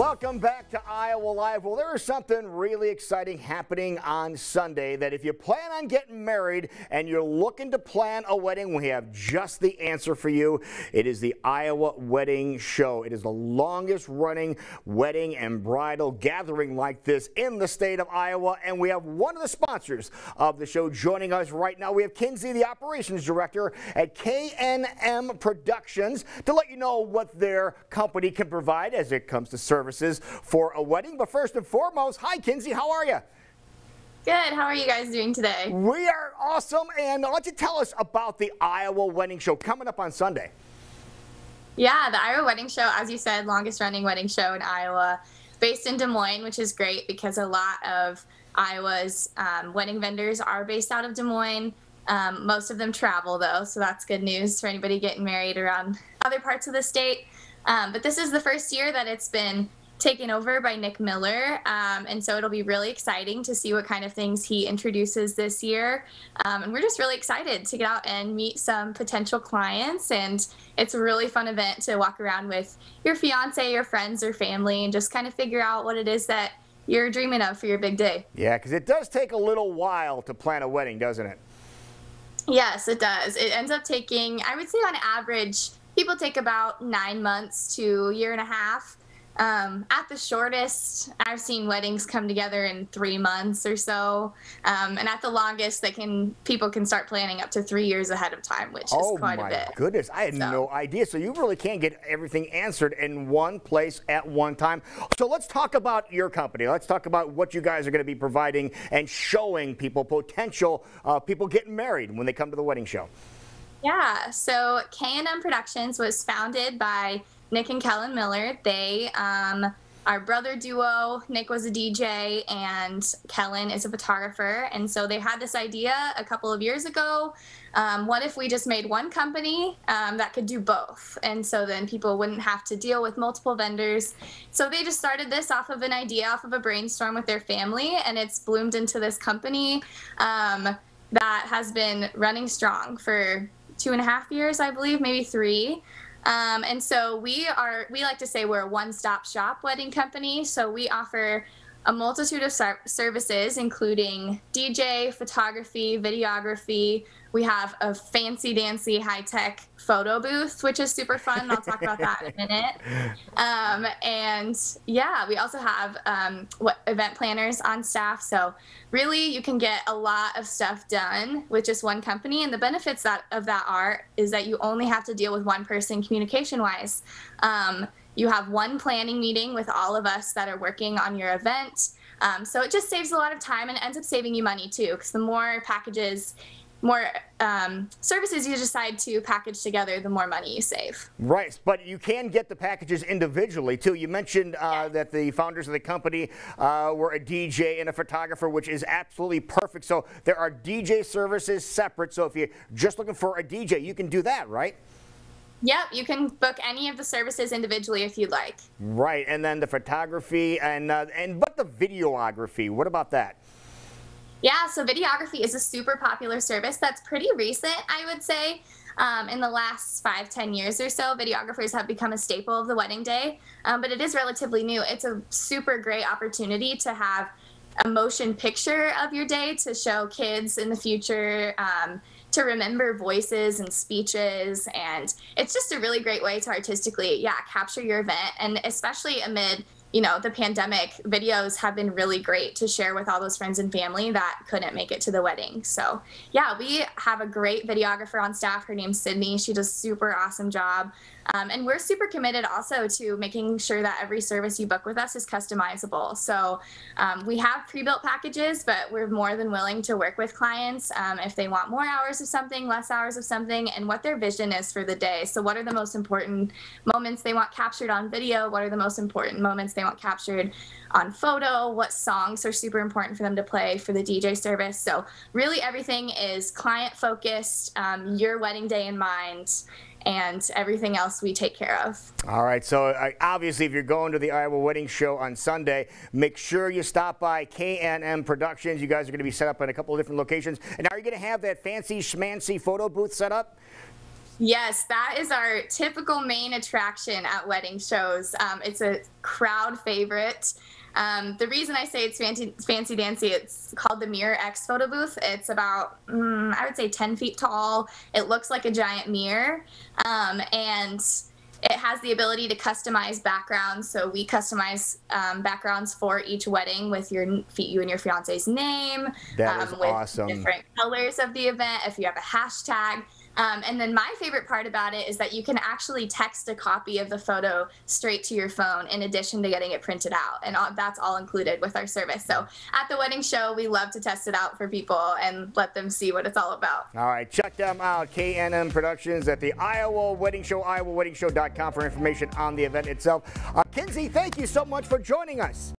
Welcome back to Iowa Live. Well, there is something really exciting happening on Sunday that if you plan on getting married and you're looking to plan a wedding, we have just the answer for you. It is the Iowa Wedding Show. It is the longest running wedding and bridal gathering like this in the state of Iowa, and we have one of the sponsors of the show joining us right now. We have Kinsey, the operations director at KNM Productions, to let you know what their company can provide as it comes to services for a wedding. But first and foremost, hi Kinsey, how are you? Good. How are you guys doing today? We are awesome, and why don't you tell us about the Iowa Wedding Show coming up on Sunday? Yeah, the Iowa Wedding Show, as you said, longest running wedding show in Iowa, based in Des Moines, which is great because a lot of Iowa's wedding vendors are based out of Des Moines. Most of them travel though, so that's good news for anybody getting married around other parts of the state. But this is the first year that it's been taken over by Nick Miller, and so it'll be really exciting to see what kind of things he introduces this year. And we're just really excited to get out and meet some potential clients, and it's a really fun event to walk around with your fiance, your friends, or family, and just kind of figure out what it is that you're dreaming of for your big day. Yeah, because it does take a little while to plan a wedding, doesn't it? Yes, it does. It ends up taking, I would say on average, people take about 9 months to a year and a half. At the shortest, I've seen weddings come together in 3 months or so. And at the longest, people can start planning up to 3 years ahead of time, which is quite a bit. Oh my goodness, I had no idea. So you really can get everything answered in one place at one time. So let's talk about your company. Let's talk about what you guys are going to be providing and showing people, potential people getting married when they come to the wedding show. Yeah, so KNM Productions was founded by Nick and Kellen Miller. They are brother duo. Nick was a DJ and Kellen is a photographer. And so they had this idea a couple of years ago. What if we just made one company that could do both? And so then people wouldn't have to deal with multiple vendors. So they just started this off of an idea, off of a brainstorm with their family, and it's bloomed into this company that has been running strong for 2.5 years, I believe, maybe 3. And so we like to say we're a one-stop shop wedding company. So we offer a multitude of services, including DJ, photography, videography. We have a fancy dancy high-tech photo booth, which is super fun. I'll talk about that in a minute. And yeah, we also have event planners on staff. So really you can get a lot of stuff done with just one company. And the benefits of that is that you only have to deal with one person communication-wise. You have one planning meeting with all of us that are working on your event. So it just saves a lot of time and ends up saving you money too, because the more packages, more services you decide to package together, the more money you save. Right, but you can get the packages individually too. You mentioned that the founders of the company were a DJ and a photographer, which is absolutely perfect. So there are DJ services separate. So if you're just looking for a DJ, you can do that, right? Yep, you can book any of the services individually if you'd like. Right, and then the photography but the videography, what about that? Yeah, so videography is a super popular service that's pretty recent, I would say. In the last 5-10 years or so, videographers have become a staple of the wedding day, but it is relatively new. It's a super great opportunity to have a motion picture of your day to show kids in the future, to remember voices and speeches, and it's just a really great way to artistically, capture your event. And especially amid, the pandemic, videos have been really great to share with all those friends and family that couldn't make it to the wedding. So yeah, we have a great videographer on staff. Her name's Sydney. She does a super awesome job. And we're super committed also to making sure that every service you book with us is customizable. So we have pre-built packages, but we're more than willing to work with clients if they want more hours of something, less hours of something, and what their vision is for the day. So what are the most important moments they want captured on video? What are the most important moments they want captured on photo? What songs are super important for them to play for the DJ service? So really everything is client focused, your wedding day in mind, and everything else we take care of. All right, so obviously if you're going to the Iowa Wedding Show on Sunday, make sure you stop by KNM Productions. You guys are going to be set up in a couple of different locations. And are you going to have that fancy schmancy photo booth set up? Yes, that is our typical main attraction at wedding shows. It's a crowd favorite. The reason I say it's fancy dancy, it's called the Mirror X photo booth. It's about, I would say 10 feet tall. It looks like a giant mirror. And it has the ability to customize backgrounds. So we customize backgrounds for each wedding with you and your fiance's name. That is with awesome. Different colors of the event, if you have a hashtag. And then my favorite part about it is that you can actually text a copy of the photo straight to your phone in addition to getting it printed out. And that's all included with our service. So at the wedding show, we love to test it out for people and let them see what it's all about. All right, check them out, KNM Productions at the Iowa Wedding Show, iowaweddingshow.com for information on the event itself. Kinsey, thank you so much for joining us.